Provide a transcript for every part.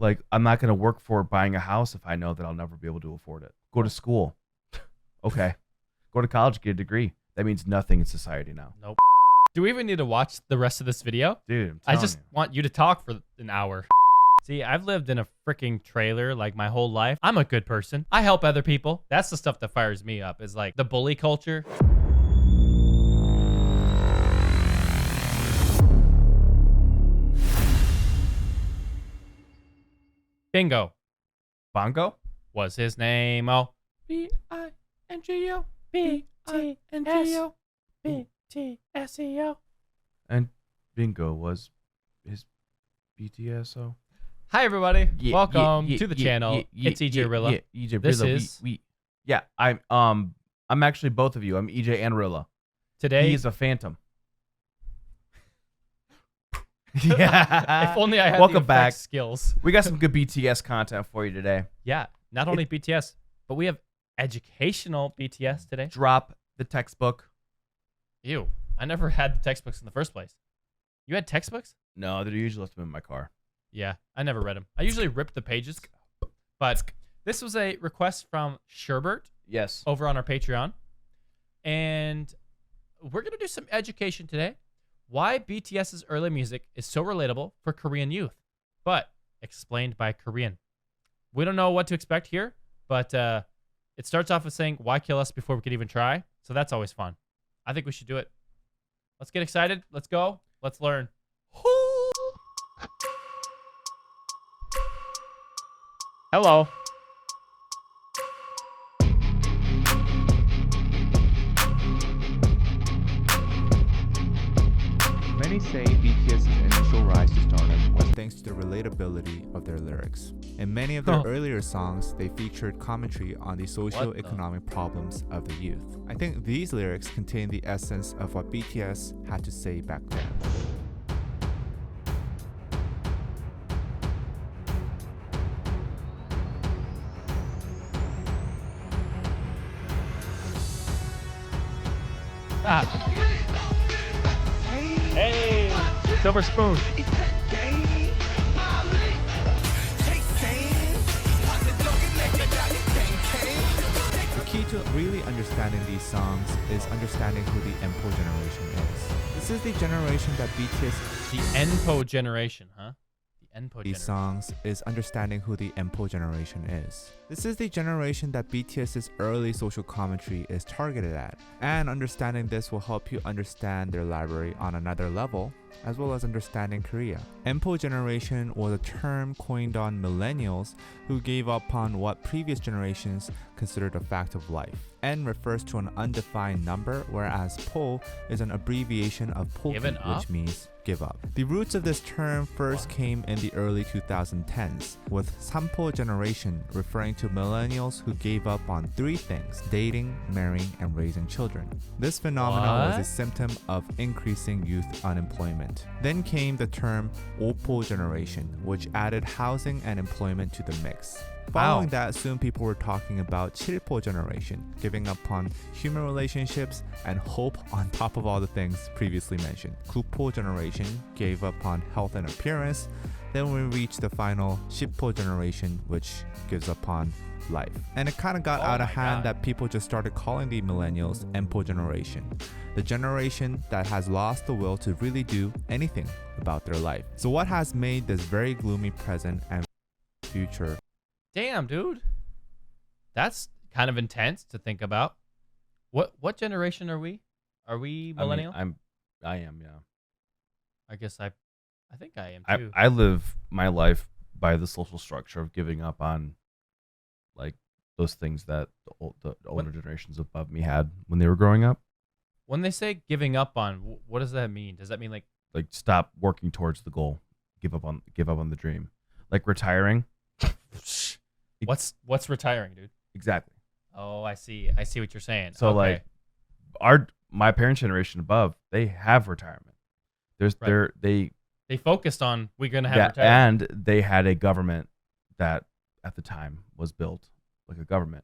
Like, I'm not going to work for buying a house if I know that I'll never be able to afford it. Go to school. Okay. Go to college, get a degree. That means nothing in society now. Nope. Do we even need to watch the rest of this video? Dude, I just want you to talk for an hour. See, I've lived in a freaking trailer like my whole life. I'm a good person. I help other people. That's the stuff that fires me up, is like the bully culture. Bingo Bongo? was his name. Oh, B-I-N-G-O, B-T-N-G-O, B-T-S-E-O. And Bingo was his BTS. Hi, everybody. Welcome to the channel. It's EJ Rilla. EJ This Rilla. is... Yeah, I'm actually both of you. I'm EJ and Rilla. Today... He is a phantom. Yeah. If only I had Welcome the back. skills. We got some good BTS content for you today. Yeah, not only BTS, but we have educational BTS today. Drop the textbook. Ew, I never had the textbooks in the first place. You had textbooks? No, they usually left them in my car. Yeah, I never read them. I usually ripped the pages. But this was a request from Sherbert. Yes. Over on our Patreon. And we're going to do some education today. Why BTS's early music is so relatable for Korean youth, but explained by Korean. We don't know what to expect here, but it starts off with saying, why kill us before we could even try? So that's always fun. I think we should do it. Let's get excited. Let's go. Let's learn. Hello. Many say BTS's initial rise to stardom was thanks to the relatability of their lyrics. In many of their earlier songs, they featured commentary on the socio-economic problems of the youth. I think these lyrics contain the essence of what BTS had to say back then. Hey, silver spoon. The key to really understanding these songs is understanding who the NPO generation is. This is the generation that BTS... The NPO generation, huh? The NPO These generation. songs is understanding who the NPO generation is. This is the generation that BTS's early social commentary is targeted at, and understanding this will help you understand their library on another level, as well as understanding Korea. NPO generation was a term coined on millennials who gave up on what previous generations considered a fact of life. N refers to an undefined number, whereas po is an abbreviation of poki, which means give up. The roots of this term first came in the early 2010s, with Sampo generation referring to millennials who gave up on three things: dating, marrying, and raising children. This phenomenon was a symptom of increasing youth unemployment. Then came the term Opo generation, which added housing and employment to the mix. Following that, soon people were talking about Chilpo generation, giving up on human relationships and hope on top of all the things previously mentioned. Kupo generation gave up on health and appearance. Then we reached the final Shippo generation, which gives up on life. And it kind of got out of hand that people just started calling the millennials NPO generation, the generation that has lost the will to really do anything about their life. So what has made this very gloomy present and future? Damn, dude. That's kind of intense to think about. What generation are we? Are we millennial? I am, yeah. I guess I think I am too. I live my life by the social structure of giving up on like those things that the older generations above me had when they were growing up. When they say giving up on, what does that mean? Does that mean like stop working towards the goal, give up on the dream, like retiring? What's retiring, dude? Exactly. Oh, I see what you're saying. So okay. like my parents' generation above, they have retirement. They focused on we're gonna have retirement. And they had a government that at the time was built like a government.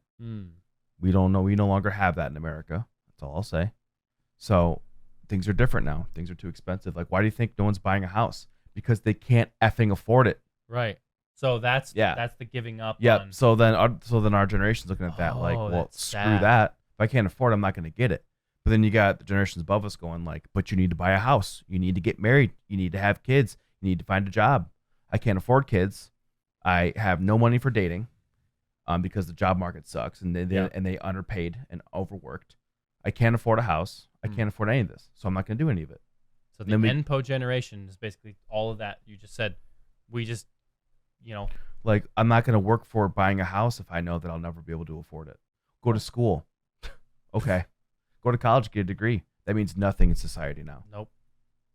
We no longer have that in America. That's all I'll say. So things are different now. Things are too expensive. Like, why do you think no one's buying a house? Because they can't effing afford it. Right. So that's Yeah. that's the giving up. Yep. On, So then our generation's looking at that like, Oh, well, that's screw sad. that. If I can't afford it, I'm not going to get it. But then you got the generations above us going like, but you need to buy a house. You need to get married. You need to have kids. You need to find a job. I can't afford kids. I have no money for dating because the job market sucks and they underpaid and overworked. I can't afford a house. I can't afford any of this. So I'm not going to do any of it. So the NPO generation is basically all of that you just said. We just, like, I'm not going to work for buying a house if I know that I'll never be able to afford it. Go to school. Okay. Go to college, get a degree. That means nothing in society now. Nope.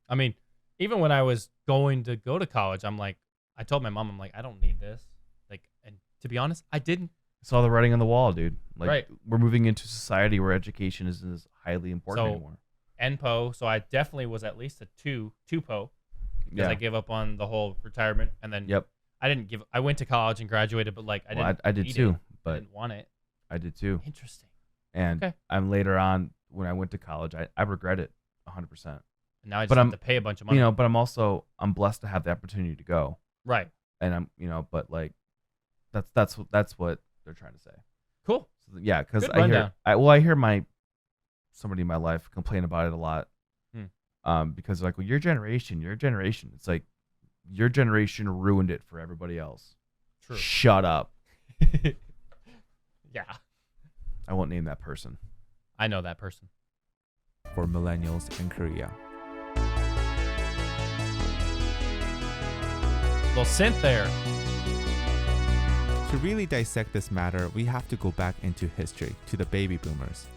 I mean, even when I was going to go to college, I'm like, I told my mom, I'm like, I don't need this. Like, and to be honest, I didn't. Saw the writing on the wall, dude. Like, Right. We're moving into society where education isn't as highly important anymore. NPO, so I definitely was at least a two-po because I gave up on the whole retirement, and then I went to college and graduated, but like I did too, but I didn't want it. I did too. Interesting. And I'm later on when I went to college, I regret it 100%. And now I just have to pay a bunch of money. But I'm blessed to have the opportunity to go. Right. And but like that's what they're trying to say. Cool. So, yeah, because I hear somebody in my life complain about it a lot. Because like, well, your generation. It's like your generation ruined it for everybody else. True. Shut up. Yeah. I won't name that person. I know that person. For millennials in Korea. Little synth there. To really dissect this matter, we have to go back into history, to the baby boomers.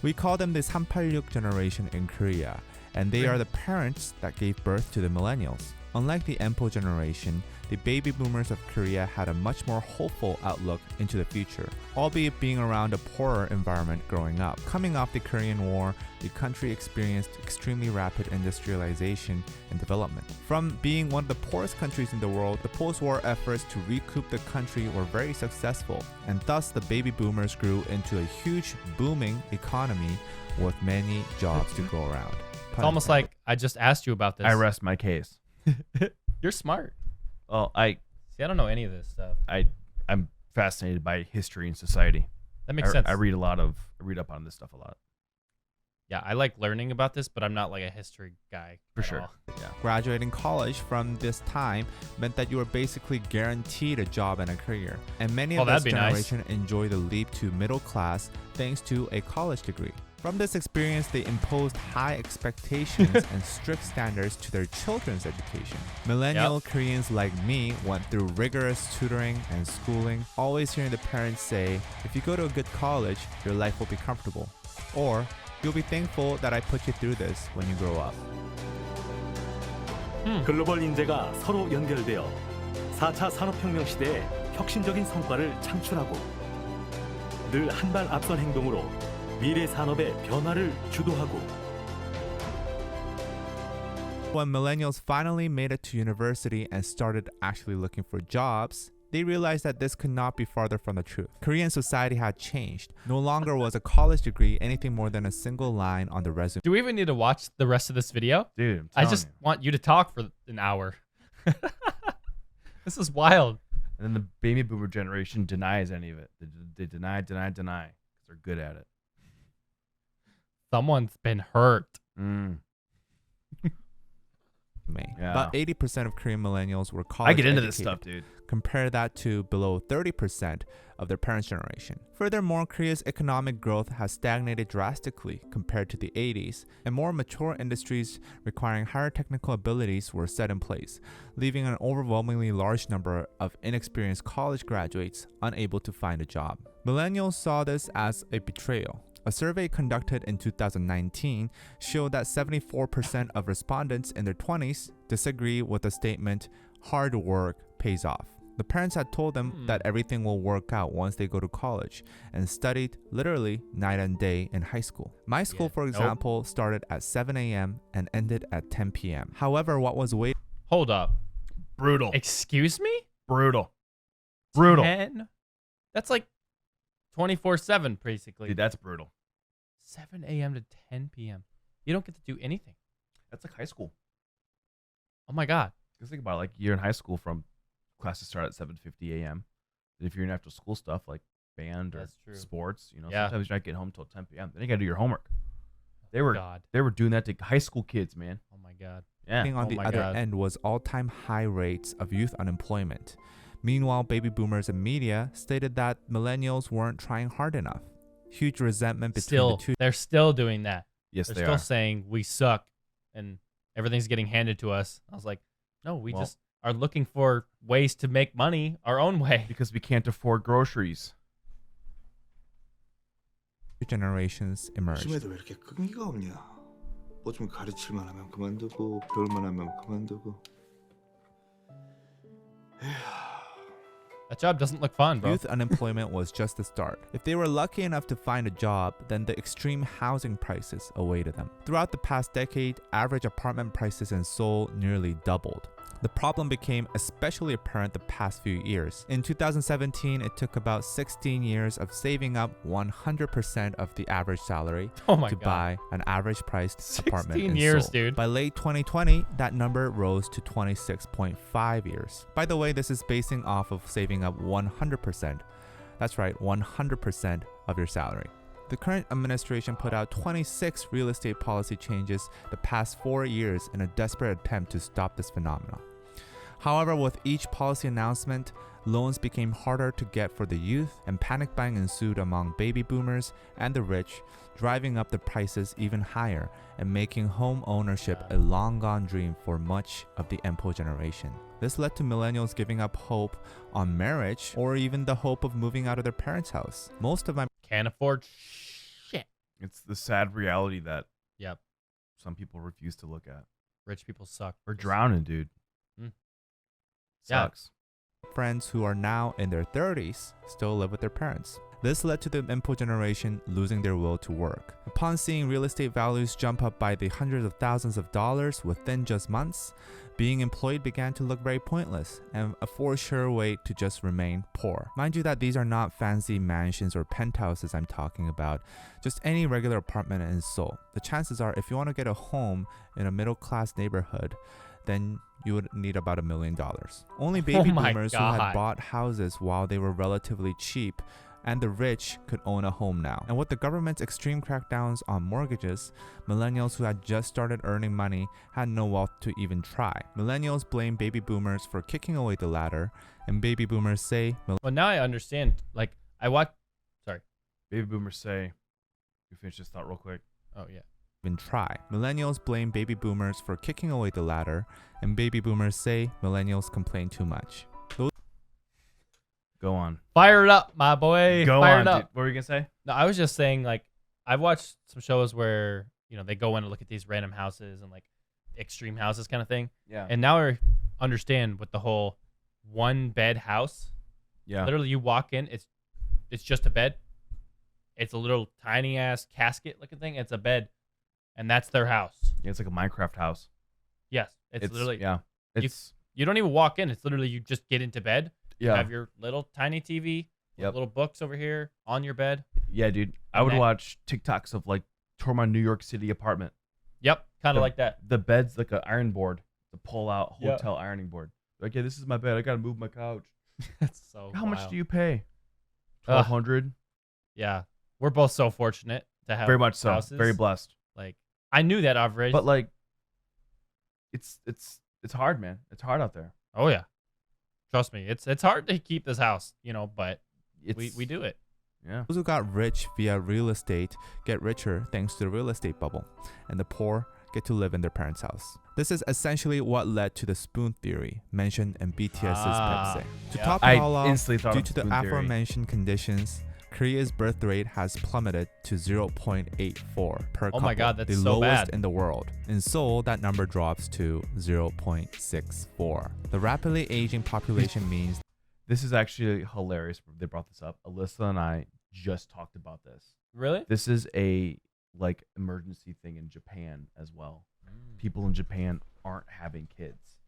We call them the 386 generation in Korea, and they are the parents that gave birth to the millennials. Unlike the NPO generation, the baby boomers of Korea had a much more hopeful outlook into the future, albeit being around a poorer environment growing up. Coming off the Korean War, the country experienced extremely rapid industrialization and development. From being one of the poorest countries in the world, the post-war efforts to recoup the country were very successful, and thus the baby boomers grew into a huge booming economy with many jobs to go around. It's almost like I just asked you about this. I rest my case. You're smart. Well, I don't know any of this stuff. I'm fascinated by history and society. That makes sense. I read up on this stuff a lot. Yeah, I like learning about this, but I'm not like a history guy. For sure. All. Yeah. Graduating college from this time meant that you were basically guaranteed a job and a career. And many of this generation enjoy the leap to middle class thanks to a college degree. From this experience, they imposed high expectations and strict standards to their children's education. Millennial Koreans like me went through rigorous tutoring and schooling, always hearing the parents say, if you go to a good college, your life will be comfortable. Or, you'll be thankful that I put you through this when you grow up. 글로벌 인재가 서로 연결되어 4차 산업혁명 시대에 혁신적인 성과를 창출하고 늘 한 발 앞선 행동으로 미래 산업의 변화를 주도하고. When millennials finally made it to university and started actually looking for jobs, they realized that this could not be farther from the truth. Korean society had changed. No longer was a college degree anything more than a single line on the resume. Do we even need to watch the rest of this video? Dude, I just want you to talk for an hour. This is wild. And then the baby boomer generation denies any of it. They deny. They're good at it. Someone's been hurt. Yeah. About 80% of Korean millennials were college I get into educated. this stuff, dude. Compare that to below 30% of their parents' generation. Furthermore, Korea's economic growth has stagnated drastically compared to the 80s, and more mature industries requiring higher technical abilities were set in place, leaving an overwhelmingly large number of inexperienced college graduates unable to find a job. Millennials saw this as a betrayal. A survey conducted in 2019 showed that 74% of respondents in their 20s disagree with the statement, hard work pays off. The parents had told them that everything will work out once they go to college and studied literally night and day in high school. My school, for example, started at 7 a.m. and ended at 10 p.m. However, what was waiting... Hold up. Brutal. Excuse me? Brutal. 10? That's like 24/7, basically. Dude, that's brutal. 7 a.m. to 10 p.m. You don't get to do anything. That's like high school. Oh my God. Just think about it. Like, you're in high school from classes start at 7:50 a.m. If you're in after school stuff like band or That's true. sports, Yeah. sometimes you're not getting home till 10 p.m. Then you gotta do your homework. They were God. doing that to high school kids, man. Oh my God. Yeah. On Oh the my other God. end was all-time high rates of youth unemployment. Meanwhile, baby boomers and media stated that millennials weren't trying hard enough. Huge resentment between the two. They're still doing that. Yes, They're they still are. saying we suck and everything's getting handed to us. I was like, no, we just are looking for ways to make money our own way. Because we can't afford groceries. Generations emerged. 요즘에도 왜 이렇게 끈기가 없냐? 뭐 좀 가르칠만 하면 그만두고 배울만 하면 그만두고. That job doesn't look fun, bro. Youth unemployment was just the start. If they were lucky enough to find a job, then the extreme housing prices awaited them. Throughout the past decade, average apartment prices in Seoul nearly doubled. The problem became especially apparent the past few years. In 2017, it took about 16 years of saving up 100% of the average salary Oh my to God. buy an average priced apartment 16 in years, Seoul. dude. By late 2020, that number rose to 26.5 years. By the way, this is basing off of saving up 100%. That's right, 100% of your salary. The current administration put out 26 real estate policy changes the past 4 years in a desperate attempt to stop this phenomenon. However, with each policy announcement, loans became harder to get for the youth, and panic buying ensued among baby boomers and the rich, driving up the prices even higher and making home ownership a long-gone dream for much of the NPO generation. This led to millennials giving up hope on marriage or even the hope of moving out of their parents' house. Most of my Can't afford shit. It's the sad reality that Yep. some people refuse to look at. Rich people suck. We're drowning, dude. Yeah. Sucks. friends who are now in their 30s still live with their parents. This led to the NPO generation losing their will to work. Upon seeing real estate values jump up by the hundreds of thousands of dollars within just months, being employed began to look very pointless and a for sure way to just remain poor. Mind you that these are not fancy mansions or penthouses I'm talking about, just any regular apartment in Seoul. The chances are if you want to get a home in a middle class neighborhood, then you would need about $1 million. Only baby my boomers who had God. bought houses while they were relatively cheap and the rich could own a home now. And with the government's extreme crackdowns on mortgages, millennials who had just started earning money had no wealth to even try. Millennials blame baby boomers for kicking away the ladder, and baby boomers say Well, now I understand. Like, I watch. Sorry. Baby boomers say, you finish this thought real quick. Oh, yeah. even try. Millennials blame baby boomers for kicking away the ladder, and baby boomers say millennials complain too much. Go on. Fire it up, my boy. Go Fire on. it up. Dude. What were you going to say? No, I was just saying, like, I've watched some shows where, you know, they go in and look at these random houses and, like, extreme houses kind of thing. Yeah. And now I understand with the whole one bed house. Yeah. Literally, you walk in, it's just a bed. It's a little tiny ass casket looking thing. It's a bed, and that's their house. Yeah, it's like a Minecraft house. Yes, it's literally. Yeah. It's You don't even walk in. It's literally you just get into bed. You yeah. have your little tiny TV. Yep. Little books over here on your bed. Yeah, dude. I And would that- watch TikToks of like tour my New York City apartment. Yep, kind The- of like that. The bed's like an iron board, the pull out Yeah. hotel ironing board. Like, yeah, this is my bed. I gotta move my couch. That's so. How much wild. do you pay? Ugh. $1,200. Yeah, we're both so fortunate to have Very much so. houses. Very blessed. Like, I knew that average. But like, it's hard, man. It's hard out there. Oh yeah, trust me, it's hard to keep this house, you know, but It's, we do it. Yeah. Those who got rich via real estate get richer thanks to the real estate bubble, and the poor get to live in their parents' house. This is essentially what led to the spoon theory mentioned in BTS's Pepsi. To yeah. top it I all off, instantly thought due of to the spoon theory. aforementioned conditions, Korea's birth rate has plummeted to 0.84 per couple, Oh my God, that's the so lowest bad. in the world. In Seoul, that number drops to 0.64. The rapidly aging population means This is actually hilarious. They brought this up. Alyssa and I just talked about this. Really? This is a like emergency thing in Japan as well. People in Japan aren't having kids.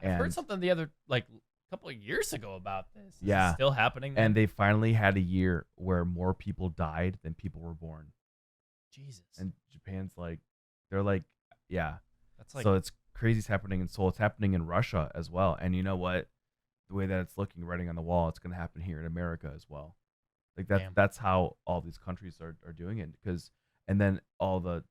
I heard And- something the other like a couple of years ago about this. Is Yeah. it still happening? And then? they finally had a year where more people died than people were born. Jesus, And Japan's like, they're like, yeah. that's like So it's crazy's happening in Seoul. It's happening in Russia as well. And you know what? the way that it's looking, writing on the wall, it's going to happen here in America as well. Like Damn. that's how all these countries are doing it. And then all the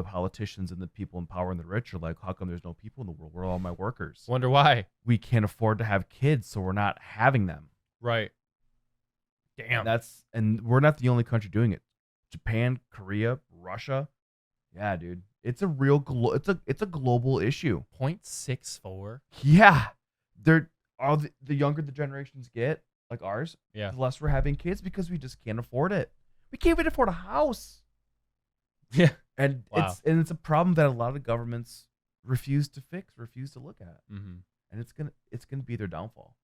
politicians and the people in power and the rich are like, how come there's no people in the world? Where are all my workers? Wonder why. We can't afford to have kids, so we're not having them. Right. Damn. And we're not the only country doing it. Japan, Korea, Russia. Yeah, dude. It's a real it's a global issue. 0.64. Yeah. They're all the younger the generations get, like ours, Yeah. the less we're having kids because we just can't afford it. We can't even afford a house. Yeah. And Wow. it's a problem that a lot of governments refuse to fix, refuse to look at. Mm-hmm. And it's gonna be their downfall.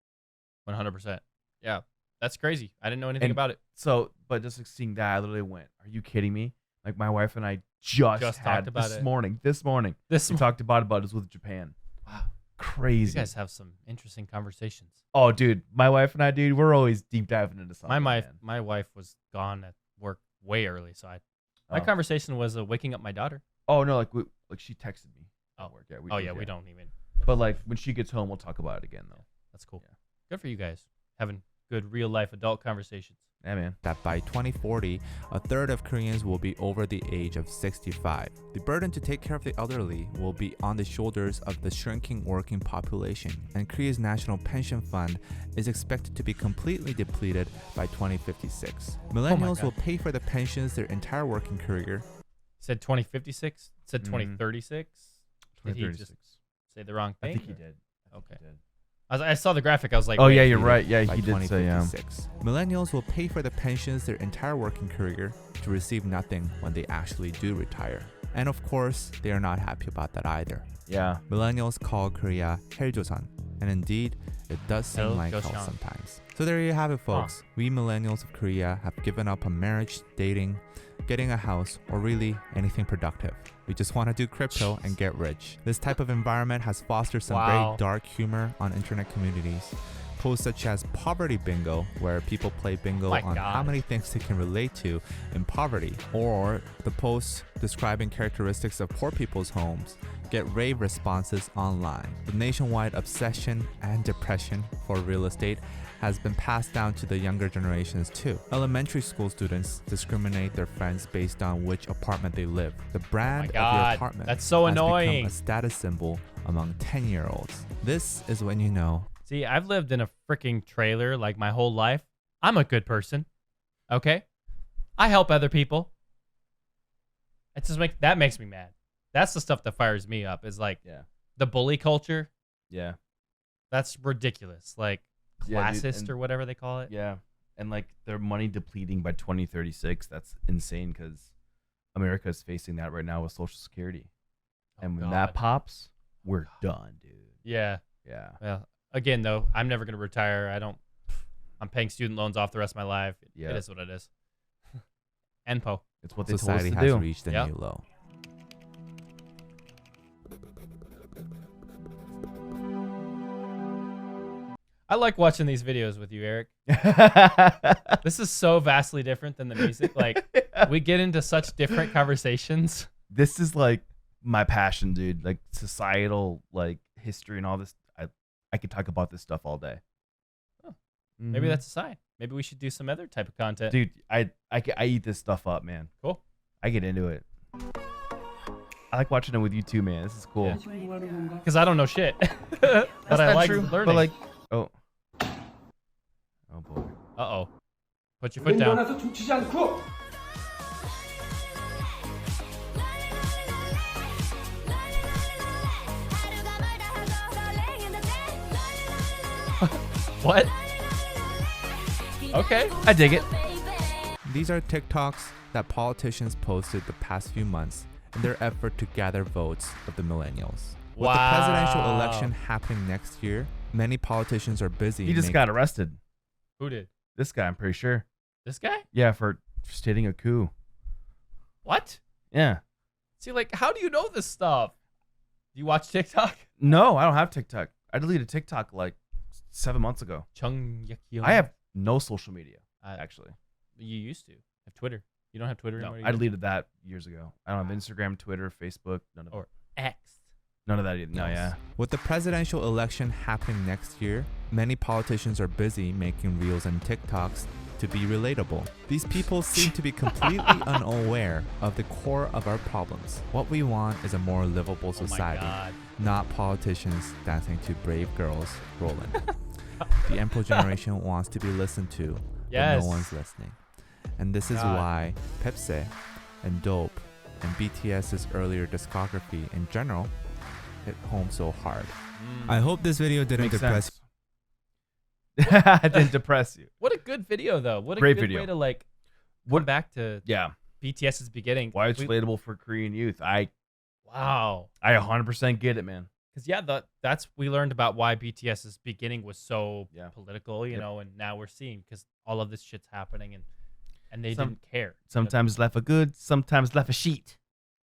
100%. Yeah. That's crazy. I didn't know anything about it. So, but just like seeing that, I literally went, "Are you kidding me?" Like my wife and I just Just had talked about this it. morning. We talked about it, but it was with Japan. Wow. Crazy. You guys have some interesting conversations. Oh, dude, my wife and I, dude, we're always deep diving into something. My wife was gone at work way early, so my Oh. conversation was waking up my daughter. Oh no, like she texted me. Oh. At work. Yeah, We don't even. But like when she gets home, we'll talk about it again though. That's cool. Yeah. Good for you guys having good real life adult conversations. Yeah, man. That by 2040, a third of Koreans will be over the age of 65. The burden to take care of the elderly will be on the shoulders of the shrinking working population, and Korea's national pension fund is expected to be completely depleted by 2056. Millennials will pay for the pensions their entire working career. Said 2056. Said Mhm. 2036. Did he 2036. just say the wrong I thing? think he did. Okay. He did. I saw the graphic. I was like, Oh wait, yeah, you're right. Yeah, By he did say 2056. Millennials will pay for the pensions their entire working career to receive nothing when they actually do retire. And of course, they are not happy about that either. Yeah. Millennials call Korea Helljoseon, and indeed, it does seem like hell Helljoseon. sometimes. So there you have it, folks. We millennials of Korea have given up on marriage, dating, getting a house, or really anything productive. We just want to do crypto and get rich. This type of environment has fostered some Wow. very dark humor on internet communities. Posts such as Poverty Bingo, where people play bingo My on God. how many things they can relate to in poverty, or the posts describing characteristics of poor people's homes get rave responses online. The nationwide obsession and depression for real estate has been passed down to the younger generations too. Elementary school students discriminate their friends based on which apartment they live. The brand of God, your apartment that's so has annoying. become a status symbol among 10-year-olds. This is when you know. See, I've lived in a freaking trailer like my whole life. I'm a good person. Okay? I help other people. That makes me mad. That's the stuff that fires me up is like Yeah. the bully culture. Yeah. That's ridiculous. Like Yeah, dude, classist and- or whatever they call it. Yeah. And like their money depleting by 2036. That's insane because America is facing that right now with Social Security. And when that God. pops, we're done, dude. Yeah. Yeah. Well, again though, I'm never gonna retire. I'm paying student loans off the rest of my life. Yeah. It is what it is. NPO. It's what they told us Society to has do. reached a Yep. new low. I like watching these videos with you, Eric. This is so vastly different than the music. Like we get into such different conversations. This is like my passion, dude. Like societal, like history and all this. I could talk about this stuff all day. Oh, Maybe Mhm. that's a sign. Maybe we should do some other type of content. dude. I eat this stuff up, man. Cool. I get into it. I like watching it with you too, man. This is cool. Because I don't know shit. But I like learning. But like, oh boy. Uh-oh. Put your foot down. 훔치지 않고 What? Okay. I dig it. These are TikToks that politicians posted the past few months in their effort to gather votes of the millennials. With the presidential Wow. election happening next year, many politicians are busy. He just got arrested. Who did? This guy, I'm pretty sure. This guy? Yeah, for stating a coup. What? Yeah. See, like, how do you know this stuff? Do you watch TikTok? No, I don't have TikTok. I deleted TikTok like 7 months ago. Chung Yakyo. I have no social media, I- actually. You used to have Twitter. You don't have Twitter No, anymore? I deleted that years ago. I don't have Instagram, Twitter, Facebook, none of Or it. X. None of that either. No, yeah. With the presidential election happening next year, many politicians are busy making reels and TikToks to be relatable. These people seem to be completely unaware of the core of our problems. What we want is a more livable society, not politicians dancing to Brave Girls Rollin'. The NPO generation wants to be listened to, but no one's listening. And this is why Pepsi and Dope and BTS's earlier discography in general hit home so hard. I hope this video didn't depress you. It didn't depress you. What a good video, though. What a Great good video. way to like come back to Yeah. BTS's beginning. Why it's relatable for Korean youth. Wow. I 100% get it, man. Because that's we learned about why BTS's beginning was so Yeah. political, you know, and now we're seeing because all of this shit's happening and they Some- didn't care. Sometimes left a good, sometimes left a sheet.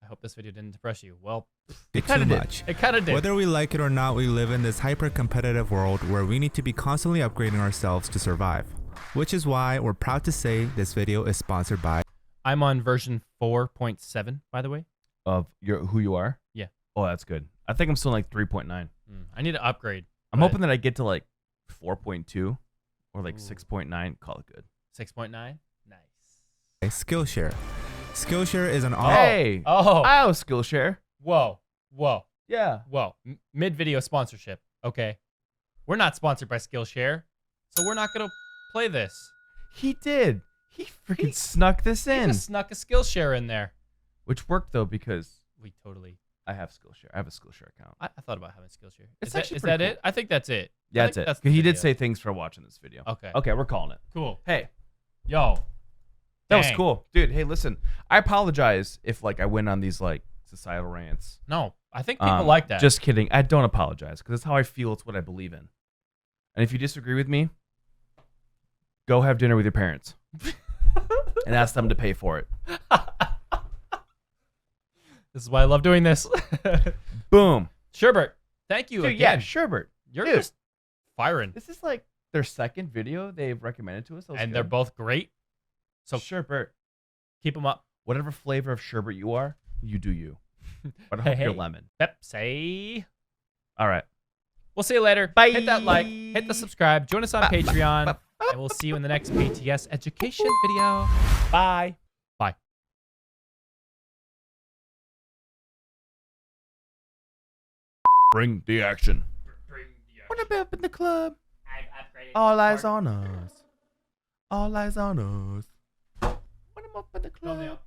I hope this video didn't depress you. Well, it kinda too did. much. it kind of did. Whether we like it or not, we live in this hyper-competitive world where we need to be constantly upgrading ourselves to survive. Which is why we're proud to say this video is sponsored by... I'm on version 4.7, by the way. Of who you are? Yeah. Oh, that's good. I think I'm still like 3.9. I need to upgrade. I'm but hoping that I get to like 4.2 or like Ooh. 6.9. Call it good. 6.9. Nice. Skillshare. Skillshare is an Hey. Oh. I have Skillshare. Whoa. Yeah. Mid-video sponsorship. Okay. We're not sponsored by Skillshare, so we're not going to play this. He did. He freaking snuck this He in. just snuck a Skillshare in there. Which worked though because We totally... I have Skillshare. I have a Skillshare account. I thought about having Skillshare. It's Is that, actually is pretty that cool. it? I think that's it. Yeah, I that's think it. the He did video. say thanks for watching this video. Okay. Okay, we're calling it. Cool. Hey, Yo. that was Dang. cool. Dude, hey, listen. I apologize if like I went on these like societal rants. No, I think people like that. Just kidding. I don't apologize because it's how I feel. It's what I believe in. And if you disagree with me, go have dinner with your parents and ask them to pay for it. This is why I love doing this. Boom. Sherbert, thank you Dude, again. yeah, Sherbert. You're Dude. just firing. This is like their second video they've recommended to us. That was And good. they're both great. So Sherbert. keep them up. Whatever flavor of sherbet you are, you do you. But I Hey, hope you're hey. lemon. Pepsi. All right. We'll see you later. Bye. Hit that like. Hit the subscribe. Join us on Patreon. And we'll see you in the next BTS education video. Bye. Bye. Bring the action. Wanna be up in the club? All eyes on us. All eyes on us. When I'm up in the club.